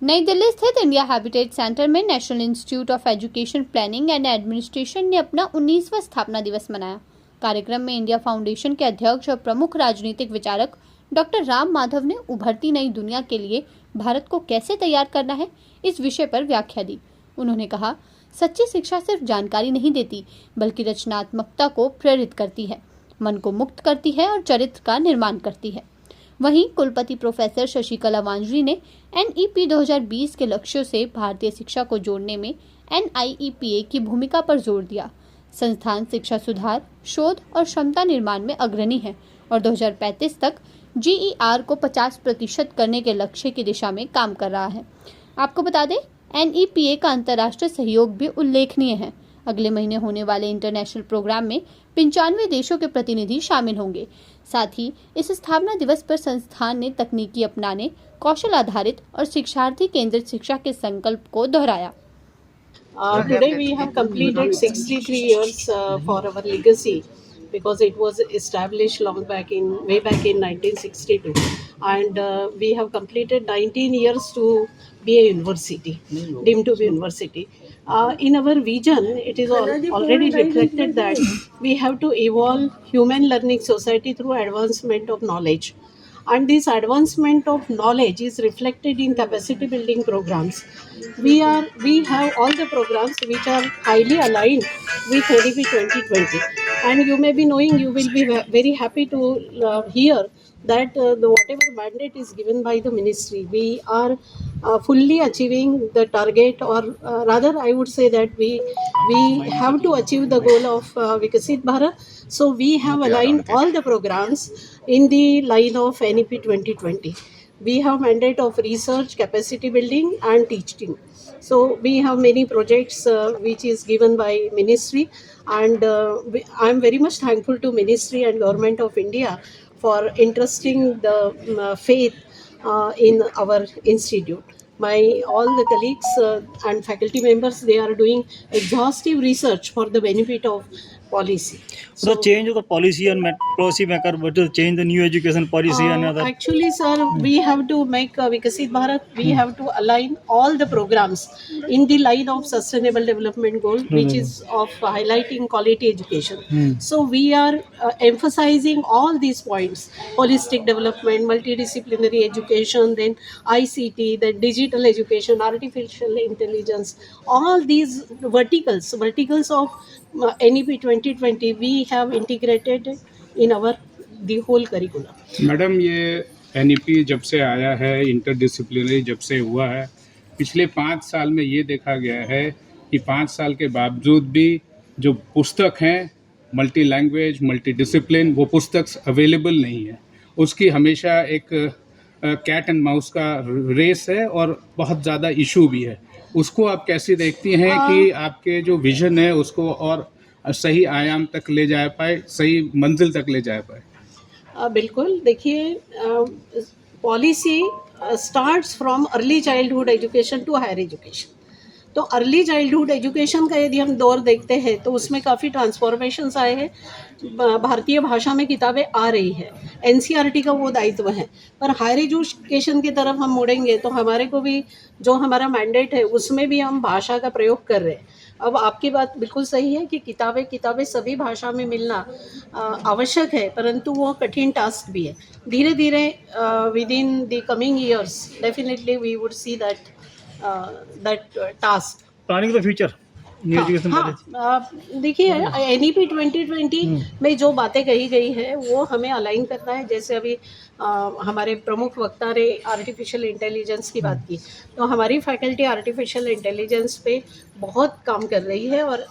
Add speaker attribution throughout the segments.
Speaker 1: नई दिल्ली स्थित India habitat centre में national institute of education planning and administration ने अपना 19वां स्थापना दिवस मनाया। कार्यक्रम में इंडिया फाउंडेशन के अध्यक्ष और प्रमुख राजनीतिक विचारक डॉक्टर राम माधव ने उभरती नई दुनिया के लिए भारत को कैसे तैयार करना है, इस विषय पर व्याख्या दी। उन्होंने कहा, सच्ची शिक्षा सिर्फ जानकारी नहीं देती, बल्कि रचनात्मकता को प्रेरित करती है, मन को मुक्त करती है और चरित्र का निर्माण करती है। वहीं कुलपति प्रोफेसर शशिकला वांजरी ने NEP 2020 के लक्ष्यों से भारतीय शिक्षा को जोड़ने में NIEPA की भूमिका पर जोर दिया। संस्थान शिक्षा सुधार, शोध और क्षमता निर्माण में अग्रणी है और 2035 तक GER को 50% करने के लक्ष्य की दिशा में काम कर रहा है। आपको बता दें, NEPA का अंतर्राष्ट्रीय सहयोग भी उल्लेखनीय है। अगले महीने होने वाले इंटरनेशनल प्रोग्राम में 95 देशों के प्रतिनिधि शामिल होंगे। साथ ही इस स्थापना दिवस पर संस्थान ने तकनीकी अपनाने, कौशल आधारित और शिक्षार्थी केंद्रित शिक्षा के संकल्प को दोहराया।
Speaker 2: Today we have completed 63 years for our legacy, because it was established way back in 1962, and we have completed 19 years to be a university, deemed to be university. In our vision, it is already reflected that we have to evolve human learning society through advancement of knowledge. And this advancement of knowledge is reflected in capacity building programs. We have all the programs which are highly aligned with NEP 2020, and you may be knowing, you will be very happy to hear that whatever mandate is given by the ministry, we are fully achieving the target, or rather I would say that we have to achieve the goal of Vikasit Bharat. So we have aligned all the programs in the line of NEP 2020. We have mandate of research, capacity building and teaching. So we have many projects which is given by ministry, and I am very much thankful to ministry and government of India for entrusting the faith in our institute. All the colleagues and faculty members, they are doing exhaustive research for the benefit of policy.
Speaker 3: So change of the policy and policy maker, but to change the new education policy and other.
Speaker 2: Actually, sir, we have to make Vikasit Bharat. We have to align all the programs in the line of sustainable development goal, which is of highlighting quality education. So we are emphasizing all these points: holistic development, multidisciplinary education, then ICT, then digital education, artificial intelligence. All these verticals of NEP 2020, we have integrated in our the whole curriculum.
Speaker 4: Madam, ये NEP जब से आया है, interdisciplinary जब से हुआ है, पिछले 5 साल में ये देखा गया है कि 5 साल के बावजूद भी जो पुस्तक हैं, मल्टी लैंग्वेज, मल्टी डिसिप्लिन, वो पुस्तक अवेलेबल नहीं है। उसकी हमेशा एक कैट एंड माउस का रेस है और बहुत ज़्यादा इशू भी है। उसको आप कैसे देखती हैं कि आपके जो विजन है उसको और सही आयाम तक ले जा पाए, सही मंजिल तक ले जा पाए?
Speaker 2: बिल्कुल, देखिए, policy starts from early childhood education to higher education. तो अर्ली चाइल्डहुड एजुकेशन का यदि हम दौर देखते हैं तो उसमें काफ़ी ट्रांसफॉर्मेशंस आए हैं। भारतीय भाषा में किताबें आ रही है, NCERT का वो दायित्व है, पर हायर एजुकेशन की तरफ हम मुड़ेंगे तो हमारे को भी जो हमारा मैंडेट है उसमें भी हम भाषा का प्रयोग कर रहे हैं। अब आपकी बात बिल्कुल सही है कि किताबें सभी भाषा में मिलना आवश्यक है, परंतु वो कठिन टास्क भी है। धीरे धीरे within the coming years definitely we would see that task.
Speaker 3: Planning the future new education policy.
Speaker 2: देखिए, NEP 2020 में जो बातें कही गई है वो हमें अलाइन करना है। जैसे अभी हमारे प्रमुख वक्ता ने आर्टिफिशियल इंटेलिजेंस की बात की, तो हमारी फैकल्टी आर्टिफिशियल इंटेलिजेंस पे बहुत काम कर रही है और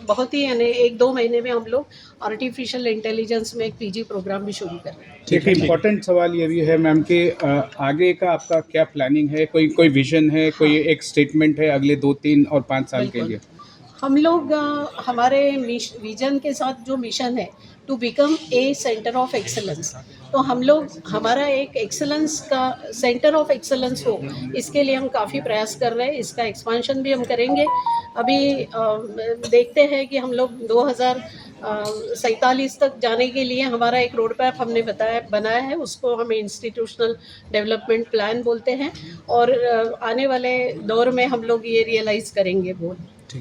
Speaker 2: बहुत ही, यानी 1-2 महीने में हम लोग आर्टिफिशियल इंटेलिजेंस में एक PG प्रोग्राम भी शुरू कर रहे हैं।
Speaker 4: देखिए, इम्पोर्टेंट सवाल ये भी है मैम कि आगे का आपका क्या प्लानिंग है? कोई विजन है? कोई एक स्टेटमेंट है अगले 2, 3 और 5 साल के लिए?
Speaker 2: हम लोग हमारे विजन के साथ जो मिशन है, to become a centre of excellence, तो हम लोग, हमारा एक एक्सेलेंस का सेंटर ऑफ एक्सेलेंस हो, इसके लिए हम काफ़ी प्रयास कर रहे हैं। इसका एक्सपांशन भी हम करेंगे। अभी देखते हैं कि हम लोग 47 तक जाने के लिए हमारा एक रोड मैप हमने बनाया है, उसको हम इंस्टीट्यूशनल डेवलपमेंट प्लान बोलते हैं, और आने वाले दौर में हम लोग ये रियलाइज़ करेंगे गोल।